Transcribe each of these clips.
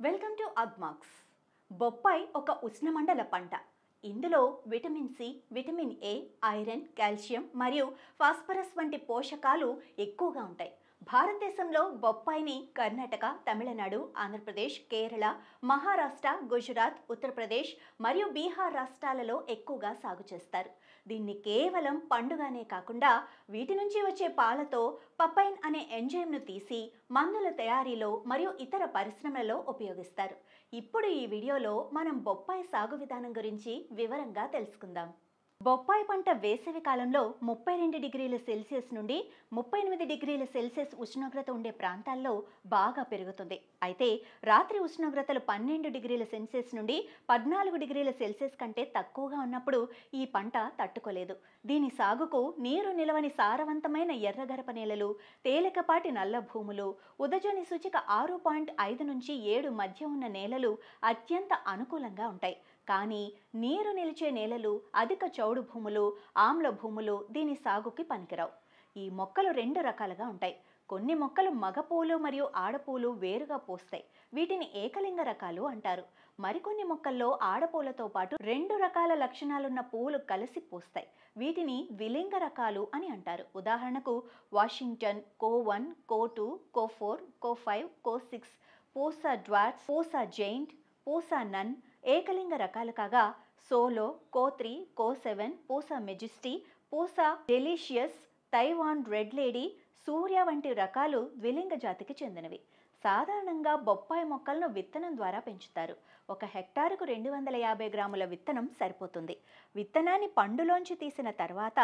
Welcome to అగ్మార్క్స్. బొప్పాయి ఒక ఉష్ణమండల పంట. ఇందులో vitamin C, vitamin A, iron, calcium మరియు ఫాస్ఫరస్ వంటి పోషకాలు ఎక్కువగా ఉంటాయి. భారతదేశంలో బొప్పాయిని కర్ణాటక, తమిళనాడు, ఆంధ్రప్రదేశ్, కేరళ, మహారాష్ట్ర, గుజరాత్, ఉత్తరప్రదేశ్ మరియు బీహార్ రాష్ట్రాలలో ఎక్కువగా సాగు చేస్తారు. దీన్ని కేవలం పండుగానే కాకుండా వీటి నుంచి వచ్చే పాలతో పపైన్ అనే ఎంజైమ్ను తీసి మందుల తయారీలో మరియు ఇతర పరిశ్రమలలో ఉపయోగిస్తారు. ఇప్పుడు ఈ వీడియోలో మనం బొప్పాయి సాగు విధానం గురించి వివరంగా తెలుసుకుందాం. బొప్పాయి పంట వేసవి కాలంలో 32 డిగ్రీల సెల్సియస్ నుండి 38 డిగ్రీల సెల్సియస్ ఉష్ణోగ్రత ఉండే ప్రాంతాల్లో బాగా పెరుగుతుంది. అయితే రాత్రి ఉష్ణోగ్రతలు 12 డిగ్రీల సెల్సియస్ నుండి 14 డిగ్రీల సెల్సియస్ కంటే తక్కువగా ఉన్నప్పుడు ఈ పంట తట్టుకోలేదు. దీని సాగుకు నీరు నిలవని సారవంతమైన ఎర్రగరప నేలలు, తేలికపాటి నల్ల భూములు, ఉదజని సూచిక 6.5 నుంచి 7 మధ్య ఉన్న నేలలు అత్యంత అనుకూలంగా ఉంటాయి. కానీ నీరు నిలిచే నేలలు, అధిక చౌడు భూములు, ఆమ్ల భూములు దీని సాగుకి పనికిరావు. ఈ మొక్కలు 2 రకాలుగా ఉంటాయి. కొన్ని మొక్కలు మగపూలు మరియు ఆడపూలు వేరుగా పూస్తాయి. వీటిని ఏకలింగ రకాలు అంటారు. మరికొన్ని మొక్కల్లో ఆడపూలతో పాటు 2 రకాల లక్షణాలున్న పూలు కలిసి పూస్తాయి. వీటిని ద్విలింగ రకాలు అని అంటారు. ఉదాహరణకు వాషింగ్టన్, కో1, కో2, కో4, కో5, కో6, పూసా డ్వార్ఫ్, పూసా జైంట్, పూసా నన్ ఏకలింగ రకాలు కాగా, సోలో, కో3, కో7, Pusa majesty, Pusa delicious, Taiwan red lady, Surya వంటి రకాలు ద్విలింగ జాతికి చెందినవి. సాధారణంగా బొప్పాయి మొక్కలను విత్తనం ద్వారా పెంచుతారు. 1 హెక్టారుకు 250 గ్రాముల విత్తనం సరిపోతుంది. విత్తనాన్ని పండులోంచి తీసిన తర్వాత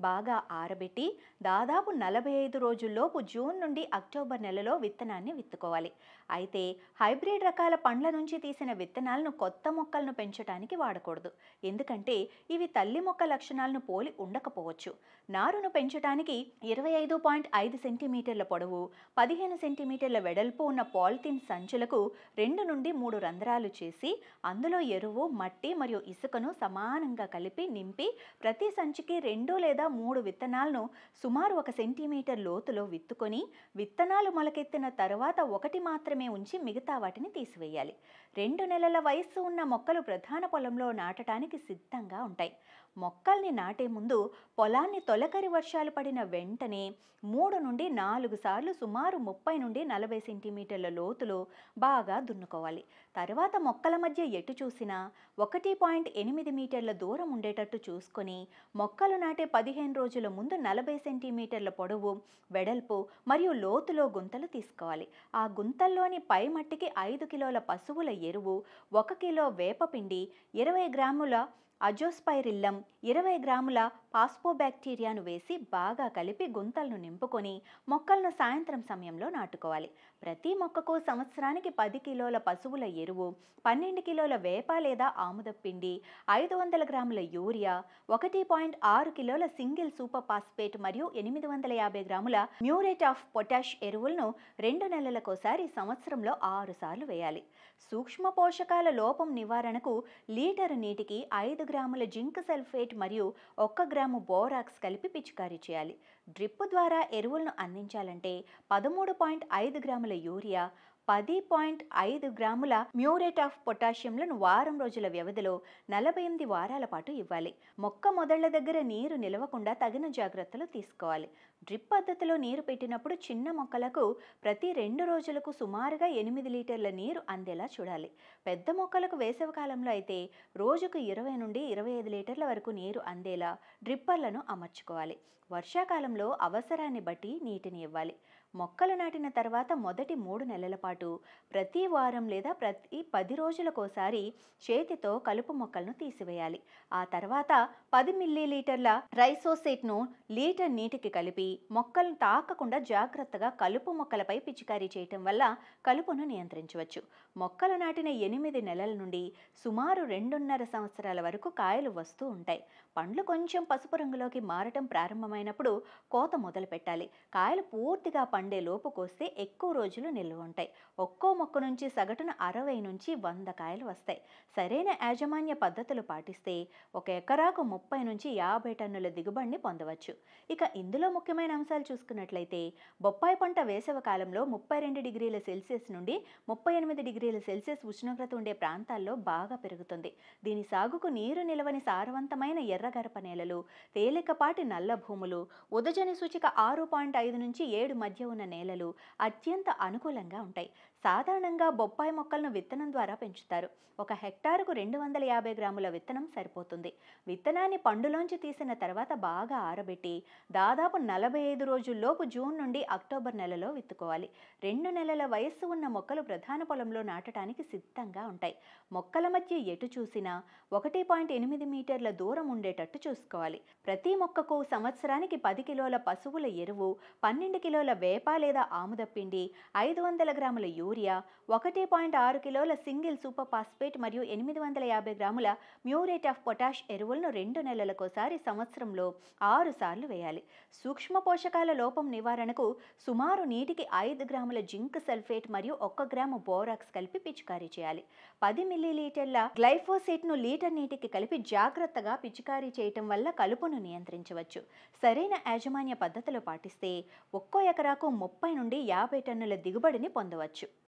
బాగా ఆరబెట్టి దాదాపు 45 రోజుల్లోపు జూన్ నుండి అక్టోబర్ నెలలో విత్తనాన్ని విత్తుకోవాలి. అయితే హైబ్రిడ్ రకాల పండ్ల నుంచి తీసిన విత్తనాలను కొత్త మొక్కలను పెంచడానికి వాడకూడదు. ఎందుకంటే ఇవి తల్లి మొక్క లక్షణాలను పోలి ఉండకపోవచ్చు. నారును పెంచడానికి 25.5 సెంటీమీటర్ల పొడవు, 15 సెంటీమీటర్ల వెడల్పు ఉన్న పాలిథిన్ సంచులకు 2 నుండి 3 రంధ్రాలు చేసి అందులో ఎరువు, మట్టి మరియు ఇసుకను సమానంగా కలిపి నింపి ప్రతి సంచికి 2 లేదా 3 విత్తనాలను సుమారు 1 సెంటీమీటర్ లోతులో విత్తుకొని విత్తనాలు మొలకెత్తిన తర్వాత 1 మాత్రమే ఉంచి మిగతా వాటిని తీసివేయాలి. 2 నెలల వయస్సు ఉన్న మొక్కలు ప్రధాన పొలంలో నాటడానికి సిద్ధంగా ఉంటాయి. మొక్కల్ని నాటే ముందు పొలాన్ని తొలకరి వర్షాలు పడిన వెంటనే 3 నుండి 4 సార్లు సుమారు 30 నుండి 40 సెంటీమీటర్ల లోతులో బాగా దున్నుకోవాలి. తర్వాత మొక్కల మధ్య ఎటు చూసినా 1.8 మీటర్ల దూరం ఉండేటట్టు చూసుకొని మొక్కలు నాటే 15 రోజుల ముందు 40 సెంటీమీటర్ల పొడవు, వెడల్పు మరియు లోతులో గుంతలు తీసుకోవాలి. ఆ గుంతల్లోని పై మట్టికి 5 కిలోల పశువుల ఎరువు, 1 కిలో వేపపిండి, 20 గ్రాముల అజోస్పైరిల్లం, 20 గ్రాముల పాస్పోబ్యాక్టీరియాను వేసి బాగా కలిపి గుంతలను నింపుకొని మొక్కలను సాయంత్రం సమయంలో నాటుకోవాలి. ప్రతి మొక్కకు సంవత్సరానికి 10 కిలోల పశువుల ఎరువు, 12 కిలోల వేప లేదా ఆముద పిండి, 500 గ్రాముల యూరియా, 1.6 కిలోల సింగిల్ సూపర్ ఫాస్ఫేట్ మరియు 850 గ్రాముల మ్యూరేట్ ఆఫ్ పొటాష్ ఎరువులను 2 నెలలకోసారి సంవత్సరంలో 6 సార్లు వేయాలి. సూక్ష్మ పోషకాల లోపం నివారణకు లీటరు నీటికి 5 గ్రాముల జింక్ సల్ఫేట్ మరియు 1 గ్రాము బోరాక్స్ కలిపి పిచికారీ చేయాలి. డ్రిప్ ద్వారా ఎరువులను అందించాలంటే 13.5 గ్రాముల యూరియా, 10.5 గ్రాముల మ్యూరేట్ ఆఫ్ పొటాషియంలను వారం రోజుల వ్యవధిలో 48 వారాల పాటు ఇవ్వాలి. మొక్క మొదళ్ల దగ్గర నీరు నిలవకుండా తగిన జాగ్రత్తలు తీసుకోవాలి. డ్రిప్ పద్ధతిలో నీరు పెట్టినప్పుడు చిన్న మొక్కలకు ప్రతి 2 రోజులకు సుమారుగా 8 లీటర్ల నీరు అందేలా చూడాలి. పెద్ద మొక్కలకు వేసవి కాలంలో అయితే రోజుకు 20 నుండి 25 లీటర్ల వరకు నీరు అందేలా డ్రిప్పర్లను అమర్చుకోవాలి. వర్షాకాలంలో అవసరాన్ని బట్టి నీటిని ఇవ్వాలి. మొక్కలు నాటిన తర్వాత మొదటి 3 నెలల పాటు ప్రతి వారం లేదా ప్రతి 10 రోజులకోసారి చేతితో కలుపు మొక్కలను తీసివేయాలి. ఆ తర్వాత 10 మిల్లీలీటర్ల రైసోసేట్ను లీటర్ నీటికి కలిపి మొక్కలను తాకకుండా జాగ్రత్తగా కలుపు మొక్కలపై పిచికారీ చేయటం వల్ల కలుపును నియంత్రించవచ్చు. మొక్కలు నాటిన 8 నెలల నుండి సుమారు 2.5 సంవత్సరాల వరకు కాయలు వస్తూ ఉంటాయి. పండ్లు కొంచెం పసుపు రంగులోకి మారటం ప్రారంభమైనప్పుడు కోత మొదలు పెట్టాలి. కాయలు పూర్తిగా పండే లోపు కోస్తే ఎక్కువ రోజులు నిల్వ ఉంటాయి. ఒక్కో మొక్క నుంచి సగటున 60 నుంచి 100 కాయలు వస్తాయి. సరైన యాజమాన్య పద్ధతులు పాటిస్తే ఒక ఎకరాకు 30 నుంచి 50 టన్నుల దిగుబడిని పొందవచ్చు. ఇక ఇందులో ముఖ్యమైన అంశాలు చూసుకున్నట్లయితే బొప్పాయి పంట వేసవి కాలంలో 32 డిగ్రీల సెల్సియస్ నుండి 38 డిగ్రీల సెల్సియస్ ఉష్ణోగ్రత ఉండే ప్రాంతాల్లో బాగా పెరుగుతుంది. దీని సాగుకు నీరు నిలవని సారవంతమైన ఎర్రగరప నేలలు, తేలికపాటి నల్ల భూములు, ఉదజని సూచిక 6.5 నుంచి 7 మధ్య ఉన్న నేలలు అత్యంత అనుకూలంగా ఉంటాయి. సాధారణంగా బొప్పాయి మొక్కలను విత్తనం ద్వారా పెంచుతారు. ఒక హెక్టారుకు 250 గ్రాముల విత్తనం సరిపోతుంది. విత్తనాన్ని పండులోంచి తీసిన తర్వాత బాగా ఆరబెట్టి దాదాపు 45 రోజుల్లోపు జూన్ నుండి అక్టోబర్ నెలలో విత్తుకోవాలి. 2 నెలల వయస్సు ఉన్న మొక్కలు ప్రధాన పొలంలో నాటడానికి సిద్ధంగా ఉంటాయి. మొక్కల మధ్య ఎటు చూసినా 1.8 మీటర్ల దూరం ఉండేటట్టు చూసుకోవాలి. ప్రతి మొక్కకు సంవత్సరానికి 10 కిలోల పశువుల ఎరువు, 12 కిలోల వేప లేదా ఆముద పిండి, 500 గ్రాముల యూరియా, 1.6 కిలోల సింగిల్ సూపర్ ఫాస్ఫేట్ మరియు 850 గ్రాముల మ్యూరేట్ ఆఫ్ పొటాష్ ఎరువులను 2 నెలలకోసారి సంవత్సరంలో 6 సార్లు వేయాలి. సూక్ష్మ పోషకాల లోపం నివారణకు సుమారు నీటికి 5 గ్రాముల జింక్ సల్ఫేట్ మరియు 1 గ్రాము బోరాక్స్ కలిపి పిచికారీ చేయాలి. 10 మిల్లీలీటర్ల గ్లైఫోసేట్ను లీటర్ నీటికి కలిపి జాగ్రత్తగా పిచికారీ చేయటం వల్ల కలుపును నియంత్రించవచ్చు. సరైన యాజమాన్య పద్ధతులు పాటిస్తే ఒక్కో ఎకరాకు 30 నుండి 50 టన్నుల దిగుబడిని పొందవచ్చు.